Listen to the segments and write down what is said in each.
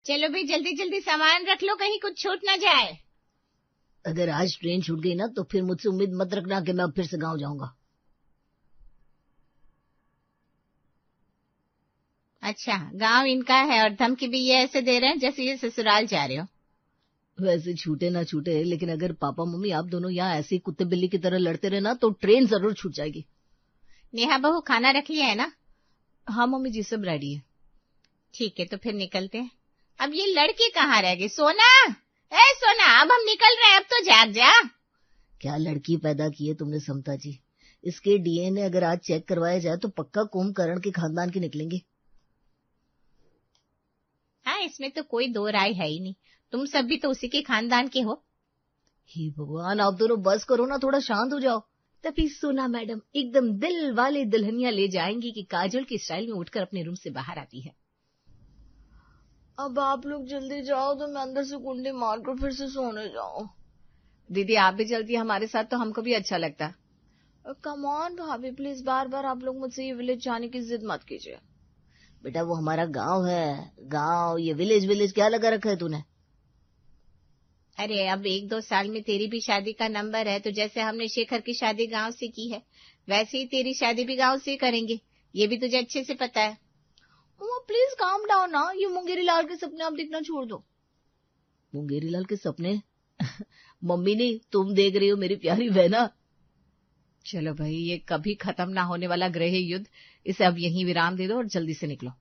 चलो भाई जल्दी जल्दी सामान रख लो, कहीं कुछ छूट ना जाए। अगर आज ट्रेन छूट गई ना तो फिर मुझसे उम्मीद मत रखना कि मैं अब फिर से गांव जाऊंगा। अच्छा, गांव इनका है और धमकी भी ये ऐसे दे रहे हैं जैसे ये ससुराल जा रहे हो। वैसे छूटे ना छूटे, लेकिन अगर पापा मम्मी आप दोनों यहाँ ऐसे ही कुत्ते बिल्ली की तरह लड़ते रहे ना तो ट्रेन जरूर छूट जाएगी। नेहा बहू खाना रख लिया है ना? हाँ मम्मी जी, सब रेडी है। ठीक है, तो फिर निकलते हैं। अब ये लड़की कहाँ रह गई? सोना, ए सोना, अब हम निकल रहे हैं, अब तो जाग जा। क्या लड़की पैदा की है तुमने समता जी। इसके डीएनए अगर आज चेक करवाया जाए तो पक्का कुंभकर्ण के खानदान के निकलेंगे। हाँ, इसमें तो कोई दो राय है ही नहीं, तुम सब भी तो उसी के खानदान के हो। हे भगवान, आप दोनों बस करो ना, थोड़ा शांत हो जाओ। तभी सोना मैडम एकदम दिल वाले दुल्हनिया ले जाएंगी कि काजल के स्टाइल में उठकर अपने रूम से बाहर आती है। अब आप लोग जल्दी जाओ तो मैं अंदर से कुंडी मारकर फिर से सोने जाऊं। दीदी आप भी चलती है हमारे साथ तो हमको भी अच्छा लगता। कम ऑन भाभी प्लीज, बार बार आप लोग मुझसे ये विलेज जाने की जिद मत कीजिए। बेटा वो हमारा गांव है, गांव, ये विलेज विलेज क्या लगा रखा है तूने? अरे अब 1-2 साल में तेरी भी शादी का नंबर है, तो जैसे हमने शेखर की शादी गांव से की है वैसे ही तेरी शादी भी गांव से करेंगे, ये भी तुझे अच्छे से पता है। मम्मा प्लीज काम डाउन ना, ये मुंगेरी लाल के सपने आप देखना छोड़ दो। मुंगेरी लाल के सपने? मम्मी नहीं, तुम देख रही हो मेरी प्यारी बहना। चलो भाई, ये कभी खत्म ना होने वाला गृह युद्ध, इसे अब यहीं विराम दे दो और जल्दी से निकलो।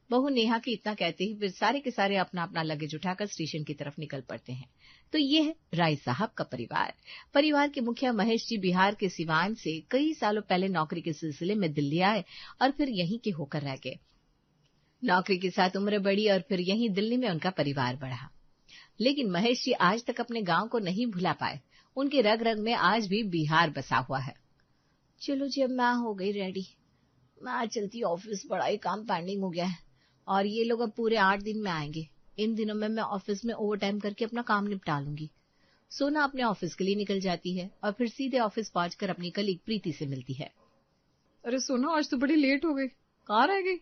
बहू नेहा की इतना कहते ही फिर सारे के सारे अपना अपना लगेज उठाकर स्टेशन की तरफ निकल पड़ते हैं। तो ये है राय साहब का परिवार। परिवार के मुखिया महेश जी बिहार के सिवान से कई सालों पहले नौकरी के सिलसिले में दिल्ली आए और फिर यहीं के होकर रह गए। नौकरी के साथ उम्र बढ़ी और फिर यहीं दिल्ली में उनका परिवार बढ़ा। लेकिन महेश जी आज तक अपने गांव को नहीं भुला पाए। उनके रग रग में आज भी बिहार बसा हुआ है। चलो जी, अब मैं हो गई रेडी, मैं आज चलती ऑफिस, बड़ा ही काम पेंडिंग हो गया है और ये लोग अब पूरे 8 दिन में आएंगे। इन दिनों में मैं ऑफिस में ओवर टाइम करके अपना काम निपटा लूंगी। सोना अपने ऑफिस के लिए निकल जाती है और फिर सीधे ऑफिस पहुंचकर अपनी कलीग प्रीति से मिलती है। अरे सोना, आज तो बड़ी लेट हो गई, कहाँ रह गई?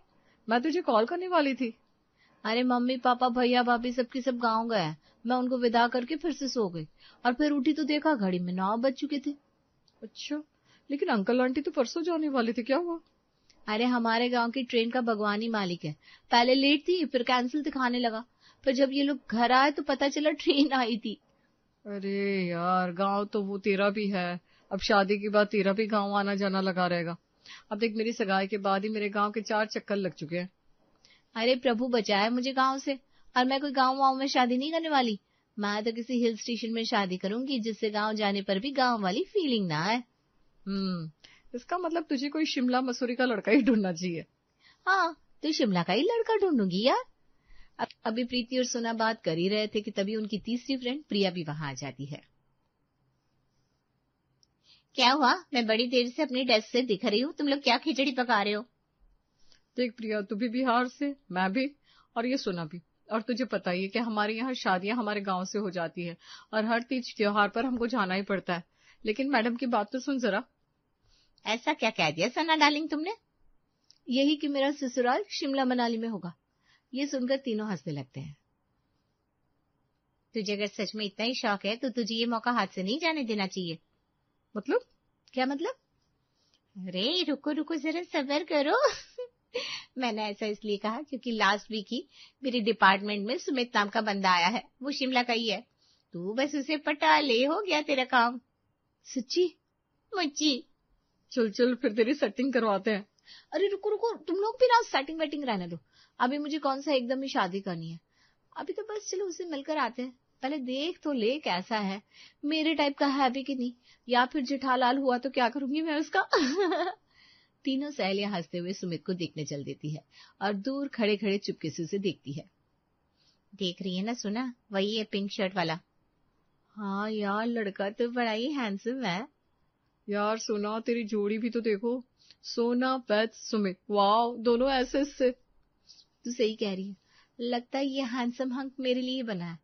मैं तुझे कॉल करने वाली थी। अरे मम्मी पापा भैया भाभी सबके सब गाँव गए हैं, मैं उनको विदा करके फिर से सो गई और फिर उठी तो देखा घड़ी में 9 बज चुके थे। अच्छा, लेकिन अंकल आंटी तो परसों जाने वाले थे, क्या हुआ? अरे हमारे गांव की ट्रेन का भगवान ही मालिक है, पहले लेट थी फिर कैंसिल दिखाने लगा, फिर जब ये लोग घर आए तो पता चला ट्रेन आई थी। अरे यार, गांव तो वो तेरा भी है, अब शादी के बाद तेरा भी गांव आना जाना लगा रहेगा। अब देख, मेरी सगाई के बाद ही मेरे गांव के 4 चक्कर लग चुके हैं। अरे प्रभु बचाए मुझे गांव से, और मैं कोई गांव वाँव में शादी नहीं करने वाली। मैं तो किसी हिल स्टेशन में शादी करूंगी जिससे गांव जाने पर भी गांव वाली फीलिंग ना आए। इसका मतलब तुझे कोई शिमला मसूरी का लड़का ही ढूंढना चाहिए। हाँ, तो शिमला का ही लड़का ढूंढूंगी यार। अभी प्रीति और सोना बात कर ही रहे थे कि तभी उनकी तीसरी फ्रेंड प्रिया भी वहां आ जाती है। क्या हुआ? मैं बड़ी देर से अपनी डेस्क से दिख रही हूँ, तुम लोग क्या खिचड़ी पका रहे हो? देख प्रिया, तू भी बिहार से, मैं भी, और ये सोना भी, और तुझे पता ही है कि हमारे यहाँ शादियां हमारे गांव से हो जाती है और हर तीज त्योहार पर हमको जाना ही पड़ता है। लेकिन मैडम की बात तो सुन जरा। ऐसा क्या कह दिया सना डार्लिंग तुमने? यही कि मेरा ससुराल शिमला मनाली में होगा। ये सुनकर तीनों हंसने लगते हैं। तुझे अगर सच में इतना ही शौक है तो तुझे ये मौका हाथ से नहीं जाने देना चाहिए। मतलब? क्या मतलब? अरे रुको रुको जरा सब्र करो। मैंने ऐसा इसलिए कहा क्योंकि लास्ट वीक ही मेरे डिपार्टमेंट में सुमित नाम का बंदा आया है, वो शिमला का ही है। तू बस उसे पटा ले, हो गया तेरा काम। सच्ची? मुच्ची। चल चल फिर तेरी सेटिंग करवाते हैं। अरे रुको रुको, तुम लोग भी ना सेटिंग वेटिंग रहने दो। अभी मुझे कौन सा एकदम ही शादी करनी है, अभी तो बस चलो उसे मिलकर आते हैं। पहले देख तो ले कैसा है, मेरे टाइप का है भी कि नहीं, या फिर जेठालाल हुआ तो क्या करूंगी मैं उसका। तीनों सहेलियां हंसते हुए सुमित को देखने चल देती है और दूर खड़े खड़े चुपके से उसे देखती है। देख रही है ना सुना, वही है पिंक शर्ट वाला। हाँ यार, लड़का तो बड़ा ही हैंडसम है। यार सोना, तेरी जोड़ी भी तो देखो, सोना वैद सुमित, वाओ, दोनों ऐसे से। तू सही कह रही है, लगता है ये हैंडसम हंक मेरे लिए बना है।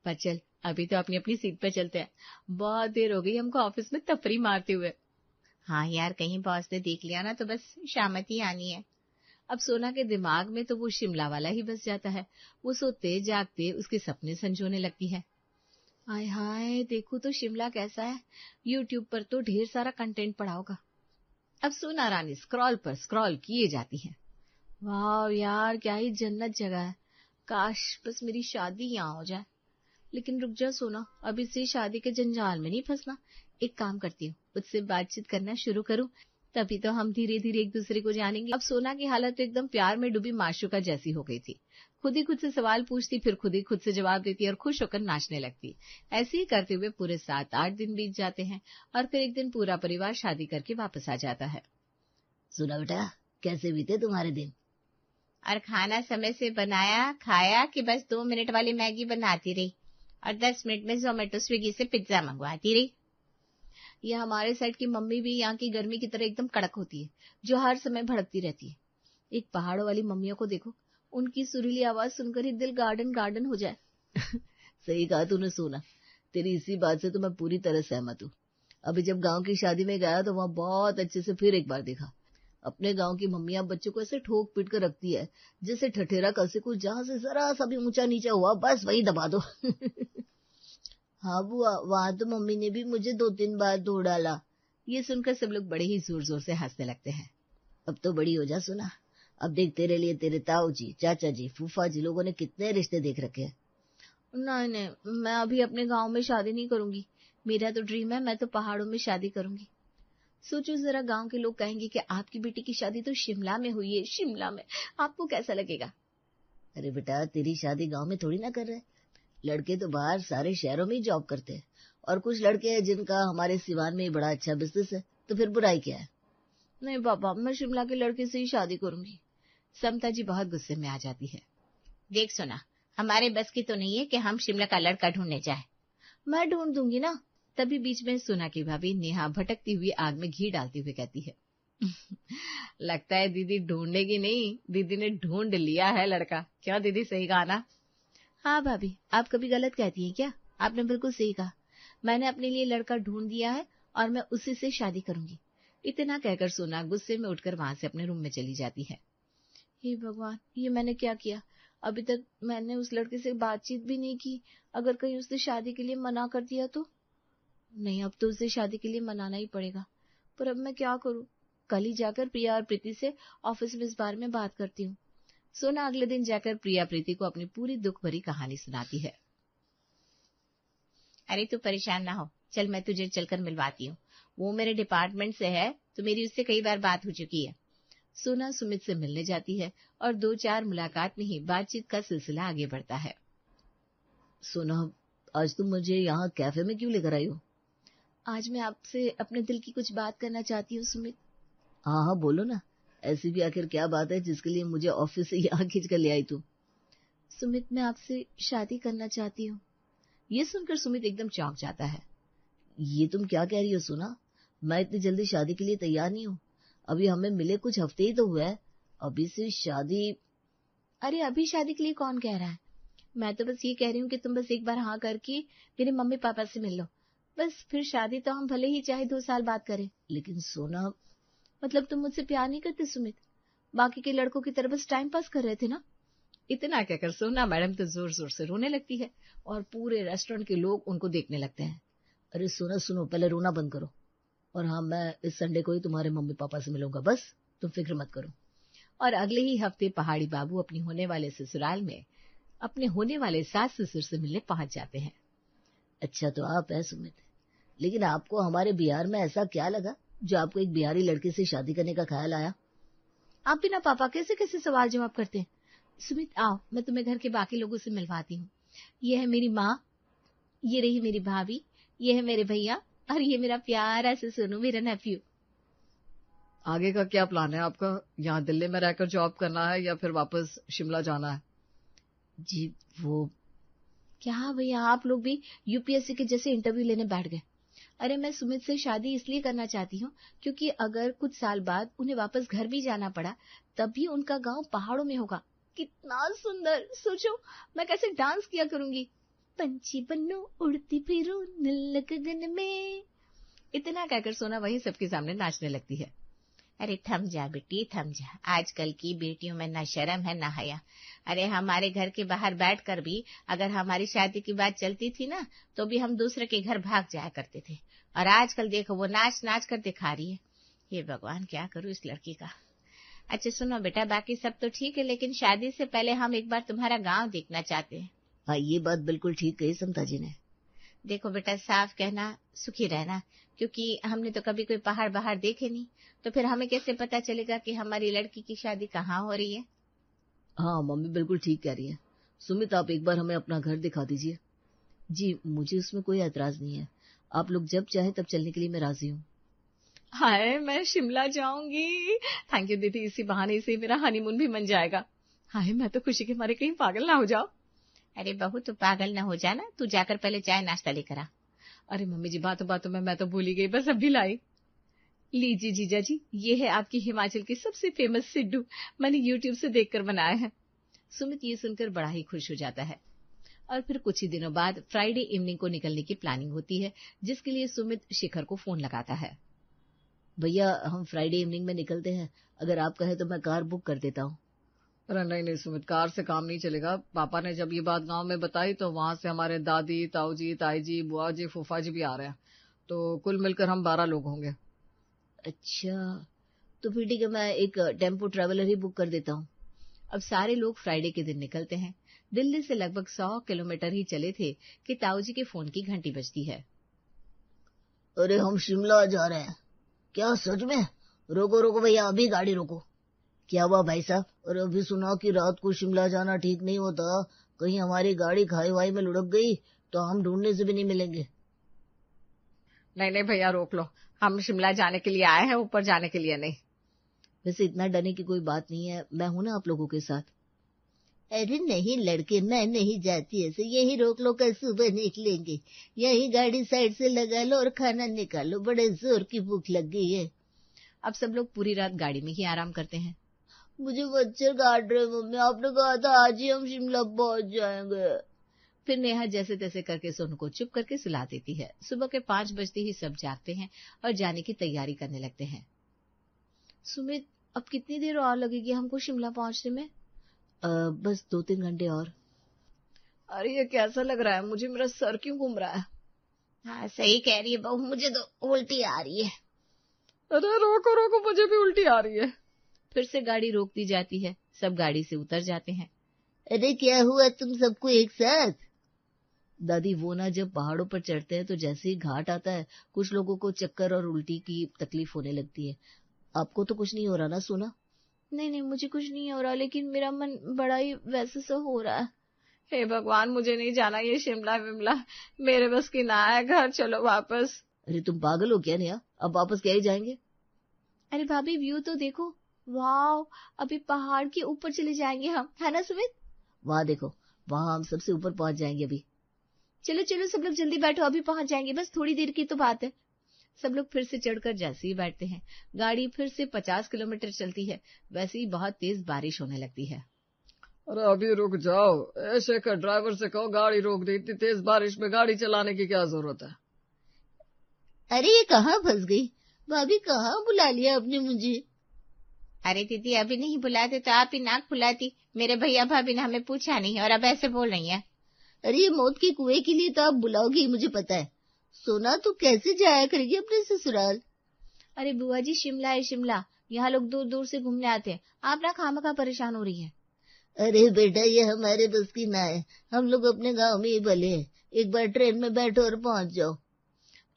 पर चल अभी तो अपनी अपनी सीट पर चलते हैं, बहुत देर हो गई हमको ऑफिस में तफरी मारते हुए। हाँ यार, कहीं बॉस ने देख लिया ना तो बस शामत ही आनी है। अब सोना के दिमाग में तो वो शिमला वाला ही बस जाता है। वो सोते जागते उसके सपने संजोने लगती है। हाय हाय, देखो तो शिमला कैसा है। यूट्यूब पर तो ढेर सारा कंटेंट पड़ा होगा। अब सोना रानी स्क्रॉल पर स्क्रॉल किए जाती है। वाह यार, क्या ही जन्नत जगह है। काश बस मेरी शादी यहाँ हो जाए। लेकिन रुक जा सोना, अभी से शादी के जंजाल में नहीं फंसना। एक काम करती हूँ, उससे बातचीत करना शुरू करूँ, तभी तो हम धीरे धीरे एक दूसरे को जानेंगे। अब सोना की हालत तो एकदम प्यार में डूबी माशूका जैसी हो गई थी। खुद ही खुद से सवाल पूछती, फिर खुद ही खुद से जवाब देती और खुश होकर नाचने लगती। ऐसे ही करते हुए पूरे 7-8 दिन बीत जाते हैं और फिर एक दिन पूरा परिवार शादी करके वापस आ जाता है। सुना बेटा, कैसे बीते तुम्हारे दिन? और खाना समय से बनाया, खाया कि बस 2 मिनट वाली मैगी बनाती रही और 10 मिनट में जोमेटो स्विगी से पिज्जा मंगवाती रही। यह हमारे साइड की मम्मी भी यहाँ की गर्मी की तरह एकदम कड़क होती है, जो हर समय भड़कती रहती है। एक पहाड़ों वाली मम्मियों को देखो, उनकी सुरीली आवाज सुनकर ही दिल गार्डन गार्डन हो जाए। सही कहा तूने सोना, तेरी इसी बात से तो मैं पूरी तरह सहमत हूँ। अभी जब गांव की शादी में गया तो वहाँ बहुत अच्छे से फिर एक बार देखा। अपने गांव की मम्मियां बच्चों को ऐसे ठोक पीट कर रखती है जैसे ठठेरा कसे को, जहां से जरा सा भी ऊंचा नीचा हुआ बस वही दबा दो। हाँ बुआ, वहां तो मम्मी ने भी मुझे 2-3 बार धो डाला। ये सुनकर सब लोग बड़े ही जोर जोर से हंसने लगते हैं। अब तो बड़ी हो जा सोना, अब देख तेरे लिए तेरे ताऊ जी, चाचा जी, फूफा जी लोगों ने कितने रिश्ते देख रखे हैं। नहीं नहीं, मैं अभी अपने गांव में शादी नहीं करूंगी। मेरा तो ड्रीम है, मैं तो पहाड़ों में शादी करूंगी। सोचो जरा, गांव के लोग कहेंगे कि आपकी बेटी की शादी तो शिमला में हुई है, शिमला में। आपको कैसा लगेगा? अरे बेटा, तेरी शादी गांव में थोड़ी ना कर रहे। लड़के तो बाहर सारे शहरों में ही जॉब करते हैं, और कुछ लड़के हैं जिनका हमारे सिवान में ही बड़ा अच्छा बिजनेस है, तो फिर बुराई क्या है? नहीं पापा, मैं शिमला के लड़के से ही शादी करूंगी। समता जी बहुत गुस्से में आ जाती है। देख सोना, हमारे बस की तो नहीं है कि हम शिमला का लड़का ढूंढने जाए। मैं ढूंढ दूंगी ना। तभी बीच में सोना की भाभी नेहा भटकती हुई आग में घी डालते हुए कहती है, लगता है दीदी ढूंढेगी नहीं, दीदी ने ढूंढ लिया है लड़का। क्यों दीदी, सही कहा ना? हाँ भाभी, आप कभी गलत कहती हैं क्या? आपने बिल्कुल सही कहा। मैंने अपने लिए लड़का ढूंढ दिया है और मैं उसी से शादी करूंगी। इतना कहकर सोना गुस्से में उठकर वहां से अपने रूम में चली जाती है। हे भगवान, ये मैंने क्या किया? अभी तक मैंने उस लड़के से बातचीत भी नहीं की। अगर कहीं उसने शादी के लिए मना कर दिया तो? नहीं, अब तो उसे शादी के लिए मनाना ही पड़ेगा। पर अब मैं क्या करूं? कल ही जाकर प्रिया और प्रीति से ऑफिस में इस बारे में बात करती हूँ। सोना अगले दिन जाकर प्रिया प्रीति को अपनी पूरी दुख भरी कहानी सुनाती है। अरे तू परेशान ना हो, चल मैं तुझे चलकर मिलवाती हूँ। वो मेरे डिपार्टमेंट से है, तो मेरी उससे कई बार बात हो चुकी है। सोना सुमित से मिलने जाती है और 2-4 मुलाकात में ही बातचीत का सिलसिला आगे बढ़ता है। सोना, आज तुम मुझे यहाँ कैफे में क्यों लेकर आई हो? आज मैं आपसे अपने दिल की कुछ बात करना चाहती हूँ सुमित। हाँ हाँ बोलो ना, ऐसी भी आखिर क्या बात है जिसके लिए मुझे ऑफिस से यहाँ खींच कर ले आई तू? सुमित, मैं आपसे शादी करना चाहती हूँ। ये सुनकर सुमित एकदम चौंक जाता है। ये तुम क्या कह रही हो सोना? मैं इतनी जल्दी शादी के लिए तैयार नहीं हूँ। अभी हमें मिले कुछ हफ्ते ही तो हुए हैं, अभी से शादी? अरे अभी शादी के लिए कौन कह रहा है? मैं तो बस ये कह रही हूँ कि तुम बस एक बार हाँ करके मेरे मम्मी पापा से मिल लो, बस फिर शादी तो हम भले ही चाहे 2 साल बाद करें। लेकिन सोना, मतलब तुम मुझसे प्यार नहीं करते सुमित? बाकी के लड़कों की तरह बस टाइम पास कर रहे थे ना? इतना कहकर सोना मैडम तो जोर जोर से रोने लगती है और पूरे रेस्टोरेंट के लोग उनको देखने लगते हैं। अरे सोना सुनो, पहले रोना बंद करो। और हाँ, मैं इस संडे को ही तुम्हारे मम्मी पापा से मिलूंगा, बस तुम फिक्र मत करो। और अगले ही हफ्ते पहाड़ी बाबू अपनी होने वाले ससुराल में अपने होने वाले सास ससुर से मिलने पहुंच जाते हैं। अच्छा तो आप है सुमित, लेकिन आपको हमारे बिहार में ऐसा क्या लगा जो आपको एक बिहारी लड़के से शादी करने का ख्याल आया? आप बिना पापा कैसे कैसे सवाल जवाब करते हैं? सुमित आओ, मैं तुम्हें घर के बाकी लोगों से मिलवाती हूँ। ये है मेरी माँ, ये रही मेरी भाभी, ये है मेरे भैया और ये मेरा प्यारा से सोनू, मेरा नेफ्यू। आगे का क्या प्लान है आपका? यहाँ दिल्ली में रहकर जॉब करना है या फिर वापस शिमला जाना है? जी वो क्या भैया, आप लोग भी यूपीएससी के जैसे इंटरव्यू लेने बैठ गए? अरे मैं सुमित से शादी इसलिए करना चाहती हूँ क्योंकि अगर कुछ साल बाद उन्हें वापस घर भी जाना पड़ा तब भी उनका गांव पहाड़ों में होगा। कितना सुंदर! सोचो मैं कैसे डांस किया करूंगी, पंछी बनूं उड़ती फिरूं नील गगन में। इतना कहकर सोना वही सबके सामने नाचने लगती है। अरे थम जा बेटी थम जा, आजकल की बेटियों में ना शर्म है ना हया। अरे हमारे घर के बाहर बैठकर भी अगर हमारी शादी की बात चलती थी ना तो भी हम दूसरे के घर भाग जाया करते थे, और आजकल देखो वो नाच नाच कर दिखा रही है। हे भगवान क्या करूं इस लड़की का। अच्छा सुनो बेटा, बाकी सब तो ठीक है, लेकिन शादी से पहले हम एक बार तुम्हारा गांव देखना चाहते हैं। हाँ, ये बात बिल्कुल ठीक कही समता जी ने। देखो बेटा, साफ कहना सुखी रहना, क्योंकि हमने तो कभी कोई पहाड़ बाहर देखे नहीं, तो फिर हमें कैसे पता चलेगा कि हमारी लड़की की शादी कहाँ हो रही है। हाँ मम्मी बिल्कुल ठीक कह रही है। सुमित, आप एक बार हमें अपना घर दिखा दीजिए। जी, मुझे उसमें कोई एतराज नहीं है। आप लोग जब चाहे तब चलने के लिए मैं राजी हूँ। हाय, मैं शिमला जाऊंगी। थैंक यू दीदी, इसी बहाने से मेरा हनीमून भी बन जाएगा। हाय, मैं तो खुशी के मारे कहीं पागल ना हो जाओ। अरे बहू तो पागल न हो जाना, तू जाकर पहले चाय नाश्ता लेकर आ। अरे मम्मी जी, बातों बातों में मैं तो भूल ही गई, बस अभी लाई। लीजिए जीजा जी, ये है आपकी हिमाचल की सबसे फेमस सिड्डू, मैंने यूट्यूब से देखकर बनाया है। सुमित ये सुनकर बड़ा ही खुश हो जाता है। और फिर कुछ ही दिनों बाद फ्राइडे इवनिंग को निकलने की प्लानिंग होती है, जिसके लिए सुमित शिखर को फोन लगाता है। भैया, हम फ्राइडे इवनिंग में निकलते हैं, अगर आप कहें तो मैं कार बुक कर देता हूँ। अरे नहीं नहीं सुमित, कार से काम नहीं चलेगा। पापा ने जब ये बात गांव में बताई तो वहां से हमारे दादी, ताऊ जी, ताई जी, बुआ जी, फूफा जी भी आ रहे हैं, तो कुल मिलकर हम 12 लोग होंगे। अच्छा, तो फिर ठीक है, मैं एक टेम्पो ट्रैवलर ही बुक कर देता हूँ। अब सारे लोग फ्राइडे के दिन निकलते हैं। दिल्ली से लगभग 100 किलोमीटर ही चले थे कि ताऊ जी के फोन की घंटी बजती है। अरे हम शिमला जा रहे हैं। क्या सच में? रोको रोको भैया, अभी गाड़ी रोको। क्या हुआ भाई साहब? और अभी सुना कि रात को शिमला जाना ठीक नहीं होता, कहीं हमारी गाड़ी खाई वाई में लुढ़क गई तो हम ढूंढने से भी नहीं मिलेंगे। नहीं नहीं भैया, रोक लो, हम शिमला जाने के लिए आए हैं, ऊपर जाने के लिए नहीं। वैसे इतना डरने की कोई बात नहीं है, मैं हूं ना आप लोगों के साथ। अरे नहीं लड़के, मैं नहीं जाती ऐसे, यही रोक लो, कल सुबह निकलेंगे। यही गाड़ी साइड से लगा लो और खाना निकालो, बड़े जोर की भूख लग गई है। अब सब लोग पूरी रात गाड़ी में ही आराम करते हैं। मुझे मच्छर काट रहे मम्मी, आपने कहा था आज ही हम शिमला पहुंच जाएंगे। फिर नेहा जैसे तैसे करके सोनू को चुप करके सुला देती है। सुबह के 5 बजते ही सब जागते हैं और जाने की तैयारी करने लगते हैं। सुमित, अब कितनी देर और लगेगी हमको शिमला पहुंचने में? बस 2-3 घंटे और। अरे ये कैसा लग रहा है मुझे, मेरा सर क्यों घूम रहा है? हाँ सही कह रही है बहू, मुझे तो उल्टी आ रही है। अरे रोको रोको, मुझे भी उल्टी आ रही है। फिर से गाड़ी रोक दी जाती है, सब गाड़ी से उतर जाते हैं। अरे क्या हुआ तुम सबको एक साथ? दादी, वो ना जब पहाड़ों पर चढ़ते हैं तो जैसे ही घाट आता है कुछ लोगों को चक्कर और उल्टी की तकलीफ होने लगती है। आपको तो कुछ नहीं हो रहा ना सोना? नहीं नहीं, मुझे कुछ नहीं हो रहा, लेकिन मेरा मन बड़ा ही वैसे सा हो रहा है। हे भगवान, मुझे नहीं जाना ये शिमला विमला, मेरे बस की ना है, घर चलो वापस। अरे तुम पागल हो क्या नेहा? अब वापस क्या ही जाएंगे? अरे भाभी, व्यू तो देखो, वाव, अभी पहाड़ के ऊपर चले जाएंगे हम, है ना सुमित? वहां देखो, वहां हम सबसे ऊपर पहुंच जाएंगे अभी। चलो चलो सब लोग जल्दी बैठो, अभी पहुंच जाएंगे, बस थोड़ी देर की तो बात है। सब लोग फिर से चढ़कर जैसे ही बैठते हैं, गाड़ी फिर से 50 किलोमीटर चलती है। वैसे ही बहुत तेज बारिश होने लगती है। अरे अभी रुक जाओ, ऐसे कर ड्राइवर से कहो गाड़ी रोक दे, इतनी तेज बारिश में गाड़ी चलाने की क्या जरूरत है? अरे ये कहाँ फंस गई? भाभी कहाँ बुला लिया आपने मुझे? अरे दीदी, अभी नहीं बुलाते तो आप ही नाक फुलाती। मेरे भैया भाभी ने हमें पूछा नहीं और अब ऐसे बोल रही है। अरे ये मौत के कुएं के लिए तो आप बुलाओगी, मुझे पता है। सोना तो कैसे जाया करेगी अपने ससुराल? अरे बुआ जी, शिमला है शिमला, यहाँ लोग दूर दूर से घूमने आते हैं, आप ना खामखा परेशान हो रही है। अरे बेटा, ये हमारे बस की ना है, हम लोग अपने गांव में ही भले हैं। एक बार ट्रेन में बैठो और पहुंच जाओ।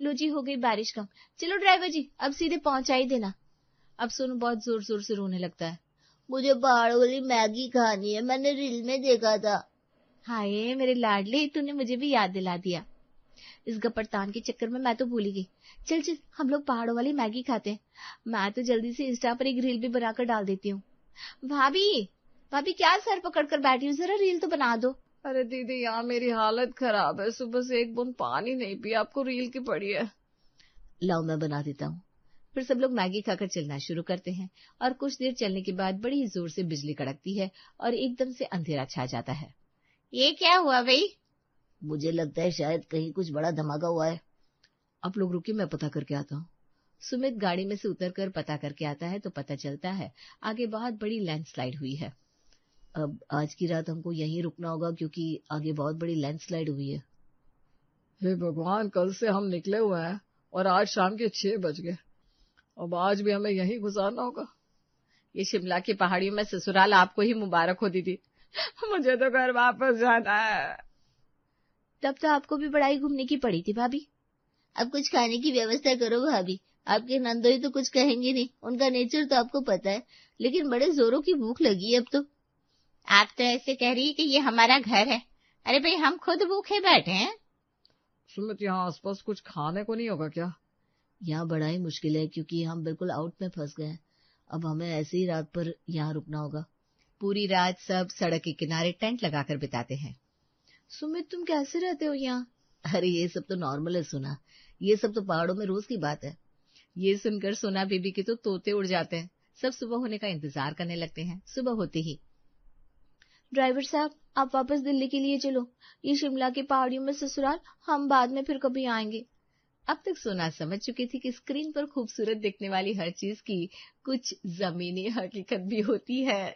लो जी, हो गई बारिश कम, चलो ड्राइवर जी अब सीधे पहुंचा ही देना। अब सोनू बहुत जोर जोर से रोने लगता है। मुझे पहाड़ वाली मैगी खानी है, मैंने रील में देखा था। हाय मेरे लाडले, तूने मुझे भी याद दिला दिया। इस गपड़तान के चक्कर में मैं तो भूल ही गई। चल चल, हम लोग पहाड़ों वाली मैगी खाते हैं। मैं तो जल्दी से इंस्टा पर एक रील भी बनाकर डाल देती हूँ। भाभी भाभी, क्या सर पकड़ कर बैठी हूँ, जरा रील तो बना दो। अरे दीदी, यहाँ मेरी हालत खराब है, सुबह से एक बूंद पानी नहीं पिया, आपको रील की पड़ी है। लाओ मैं बना देता हूँ। फिर सब लोग मैगी खाकर चलना शुरू करते हैं और कुछ देर चलने के बाद बड़ी जोर से बिजली कड़कती है और एकदम से अंधेरा छा जाता है। ये क्या हुआ भाई? मुझे लगता है शायद कहीं कुछ बड़ा धमाका हुआ है। आप लोग रुकिए, मैं पता करके आता हूँ। सुमित गाड़ी में से उतरकर पता करके आता है तो पता चलता है आगे बहुत बड़ी लैंडस्लाइड हुई है। अब आज की रात हमको यहीं रुकना होगा क्योंकि आगे बहुत बड़ी लैंडस्लाइड हुई है। हे भगवान, कल से हम निकले हुए हैं और आज शाम के 6 बज गए। अब आज भी हमें यहीं गुजारना होगा। ये शिमला की पहाड़ियों में ससुराल आपको ही मुबारक हो दीदी। मुझे तो घर वापस जाना है। तब तो आपको भी बड़ा ही घूमने की पड़ी थी भाभी। अब कुछ खाने की व्यवस्था करो भाभी। आपके नंदोई तो कुछ कहेंगे नहीं, उनका नेचर तो आपको पता है, लेकिन बड़े जोरों की भूख लगी है अब तो। आप तो ऐसे कह रही है कि ये हमारा घर है। अरे भाई, हम खुद भूखे बैठे हैं। सुमित, यहाँ आसपास कुछ खाने को नहीं होगा क्या? यहाँ बड़ा ही मुश्किल है क्योंकि हम बिल्कुल आउट में फंस गए हैं। अब हमें ऐसे ही रात पर यहाँ रुकना होगा। पूरी रात सब सड़क के किनारे टेंट लगाकर बिताते हैं। सुमित, तुम कैसे रहते हो यहाँ? अरे ये सब तो नॉर्मल है सोना, ये सब तो पहाड़ों में रोज की बात है। ये सुनकर सोना बेबी के तो तोते उड़ जाते हैं। सब सुबह होने का इंतजार करने लगते हैं। सुबह होते ही, ड्राइवर साहब, आप वापस दिल्ली के लिए चलो। ये शिमला की पहाड़ियों में ससुराल, हम बाद में फिर कभी आएंगे। अब तक सोना समझ चुकी थी कि स्क्रीन पर खूबसूरत दिखने वाली हर चीज की कुछ जमीनी हकीकत भी होती है।